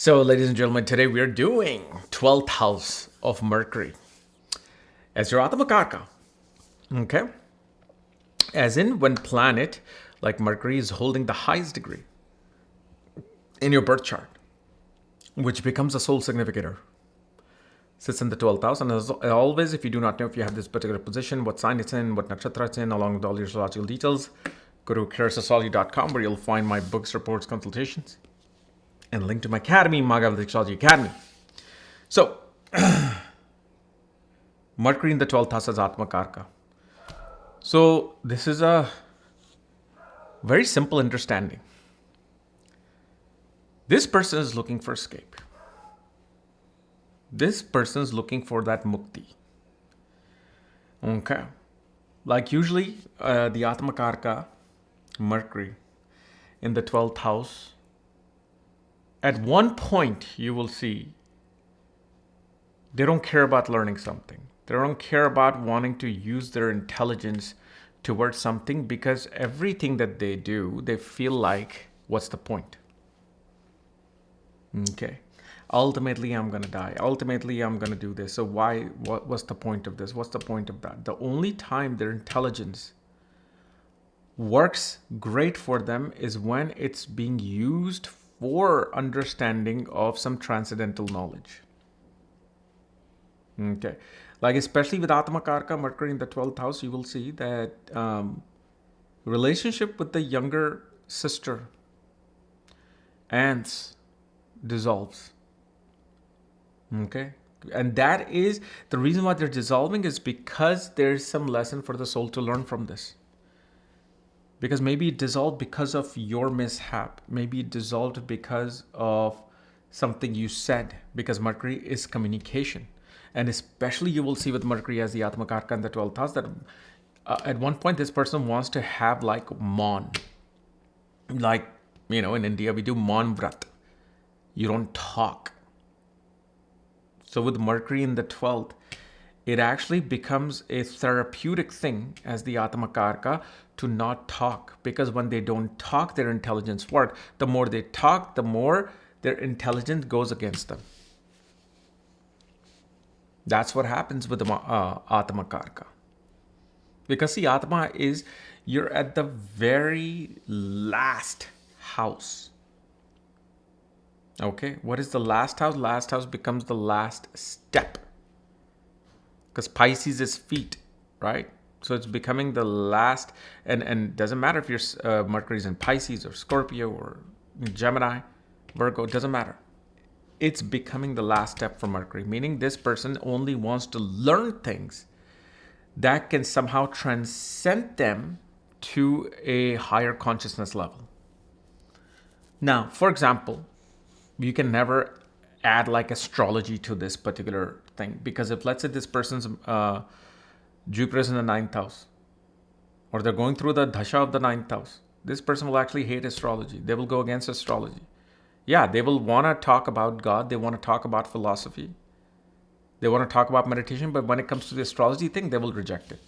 So, ladies and gentlemen, today we are doing 12th house of Mercury as your atmakarka. Okay? As in when planet like Mercury is holding the highest degree in your birth chart, which becomes a soul significator. Sits in the 12th house, and as always, if you do not know if you have this particular position, what sign it's in, what nakshatra it's in, along with all your astrological details, go to KapielRaaj.com where you'll find my books, reports, consultations, and link to my academy, Vedic Astrology Academy. So, Mercury in the 12th house as atmakarka. So, this is a very simple understanding. This person is looking for escape. This person is looking for that mukti. Okay. Like usually, the atmakarka, Mercury, in the 12th house, at one point you will see they don't care about learning something. They don't care about wanting to use their intelligence towards something, because everything that they do, they feel like, what's the point? Okay. Ultimately, I'm going to die. Ultimately, I'm going to do this. So what's the point of this? What's the point of that? The only time their intelligence works great for them is when it's being used for understanding of some transcendental knowledge. Okay. Like especially with atmakarka, Mercury in the 12th house, you will see that relationship with the younger sister, aunts, dissolves. Okay. And that is the reason why they're dissolving, is because there's some lesson for the soul to learn from this. Because maybe it dissolved because of your mishap. Maybe it dissolved because of something you said, because Mercury is communication. And especially you will see with Mercury as the atmakarka in the 12th house that at one point this person wants to have like Maun. Like, in India we do Maun Vrat. You don't talk. So with Mercury in the 12th, it actually becomes a therapeutic thing as the atmakarka to not talk. Because when they don't talk, their intelligence works. The more they talk, the more their intelligence goes against them. That's what happens with the atmakarka. Because see, atma is, you're at the very last house. Okay, what is the last house? Last house becomes the last step. Because Pisces is feet, right? So it's becoming the last, and doesn't matter if your Mercury is in Pisces or Scorpio or Gemini, Virgo, it doesn't matter. It's becoming the last step for Mercury, meaning this person only wants to learn things that can somehow transcend them to a higher consciousness level. Now, for example, you can never add like astrology to this particular thing, because if let's say this person's Jupiter is in the 9th house, or they're going through the dasha of the 9th house, this person will actually hate astrology. They will go against astrology. Yeah, they will want to talk about God. They want to talk about philosophy. They want to talk about meditation. But when it comes to the astrology thing, they will reject it.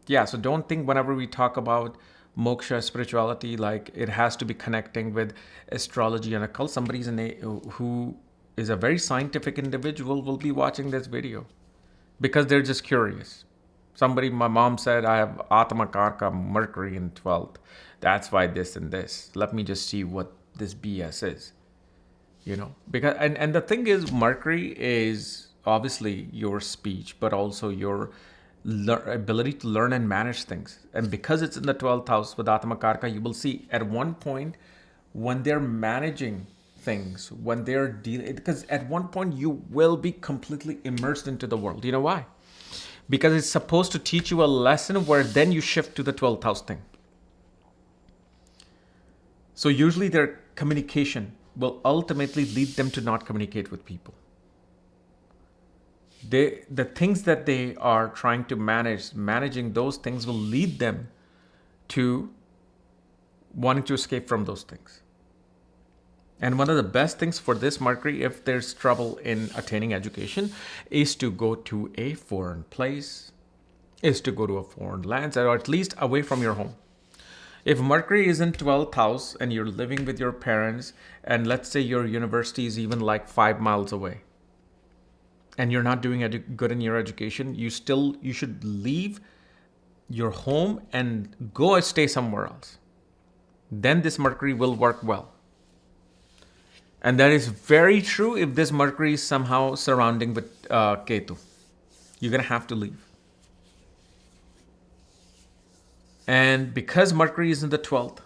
Yeah, so don't think whenever we talk about moksha, spirituality, like it has to be connecting with astrology and occult. Somebody who is a very scientific individual will be watching this video because they're just curious. My mom said, I have atmakarka, Mercury in 12th. That's why this and this. Let me just see what this BS is. Because and the thing is, Mercury is obviously your speech, but also your ability to learn and manage things. And because it's in the 12th house with atmakarka, you will see at one point when they're managing things, when they're dealing, because at one point you will be completely immersed into the world. You know why? Because it's supposed to teach you a lesson where then you shift to the 12th house thing. So usually their communication will ultimately lead them to not communicate with people. The things that they are trying to managing those things will lead them to wanting to escape from those things. And one of the best things for this Mercury, if there's trouble in attaining education, is to go to a foreign place, is to go to a foreign land, or at least away from your home. If Mercury is in 12th house and you're living with your parents, and let's say your university is even like 5 miles away, and you're not doing good in your education, you should leave your home and go and stay somewhere else. Then this Mercury will work well. And that is very true if this Mercury is somehow surrounding with Ketu. You're going to have to leave. And because Mercury is in the 12th,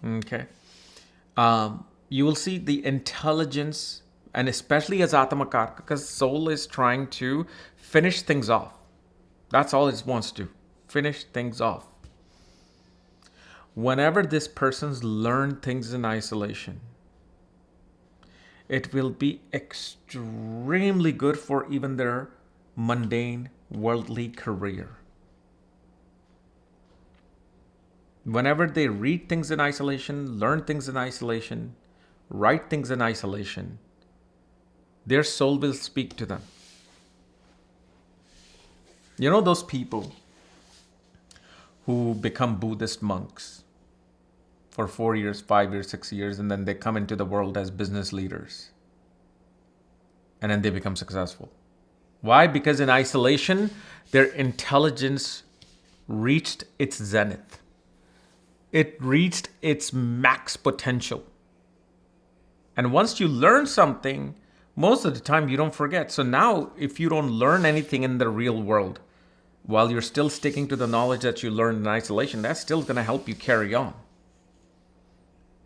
okay, you will see the intelligence, and especially as atmakarka, because soul is trying to finish things off. That's all it wants to do, finish things off. Whenever this person's learned things in isolation, it will be extremely good for even their mundane, worldly career. Whenever they read things in isolation, learn things in isolation, write things in isolation, their soul will speak to them. You know those people who become Buddhist monks for 4 years, 5 years, 6 years, and then they come into the world as business leaders. And then they become successful. Why? Because in isolation, their intelligence reached its zenith. It reached its max potential. And once you learn something, most of the time you don't forget. So now, if you don't learn anything in the real world, while you're still sticking to the knowledge that you learned in isolation, that's still going to help you carry on.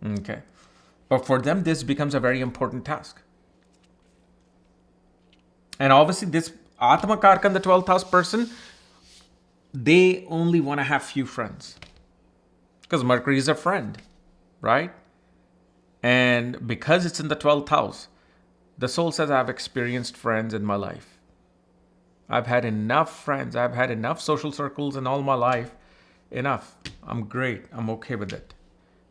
Okay. But for them, this becomes a very important task. And obviously, this atmakarka in the 12th house person, they only want to have few friends. Because Mercury is a friend, right? And because it's in the 12th house, the soul says, I've experienced friends in my life. I've had enough friends. I've had enough social circles in all my life. Enough. I'm great. I'm okay with it.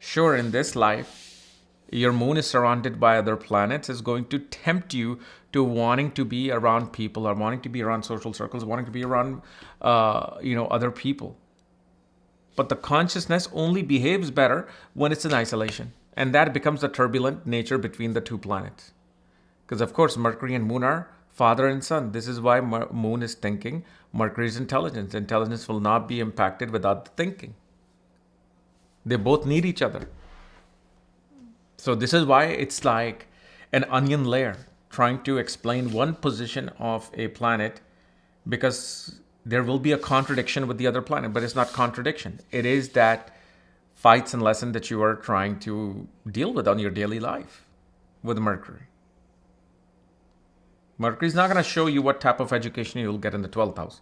Sure, in this life, your moon is surrounded by other planets. It's going to tempt you to wanting to be around people, or wanting to be around social circles, wanting to be around, other people. But the consciousness only behaves better when it's in isolation. And that becomes the turbulent nature between the two planets. Because, of course, Mercury and Moon are father and son. This is why Moon is thinking. Mercury is intelligence. Intelligence will not be impacted without the thinking. They both need each other. So this is why it's like an onion layer trying to explain one position of a planet, because there will be a contradiction with the other planet, but it's not contradiction. It is that fights and lesson that you are trying to deal with on your daily life with Mercury. Mercury is not going to show you what type of education you'll get in the 12th house.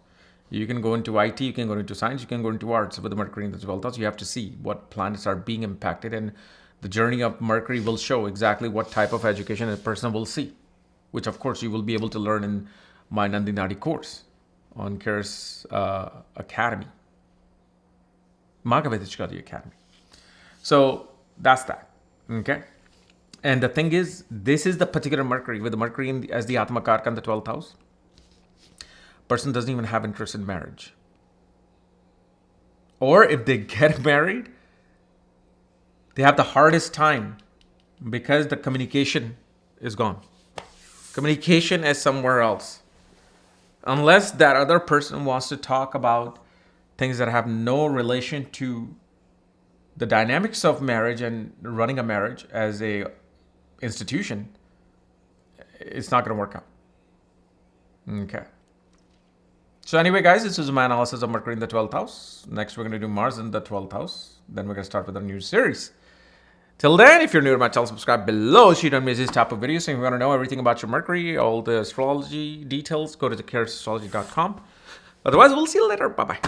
You can go into IT, you can go into science, you can go into arts. With Mercury in the 12th house, you have to see what planets are being impacted, and the journey of Mercury will show exactly what type of education a person will see, which of course you will be able to learn in my Nandi Nadi course on Kair's Academy, Vedic Astrology Academy. So that's that, okay? And the thing is, this is the particular Mercury, with the Mercury as the atmakarka in the 12th house. Person doesn't even have interest in marriage. Or if they get married, they have the hardest time because the communication is gone. Communication is somewhere else. Unless that other person wants to talk about things that have no relation to the dynamics of marriage and running a marriage as a institution, it's not going to work out. Okay. So anyway, guys, this is my analysis of Mercury in the 12th house. Next, we're going to do Mars in the 12th house. Then we're going to start with a new series. Till then, if you're new to my channel, subscribe below so you don't miss this type of videos. So if you want to know everything about your Mercury, all the astrology details, go to kairastrology.com. Otherwise, we'll see you later. Bye-bye.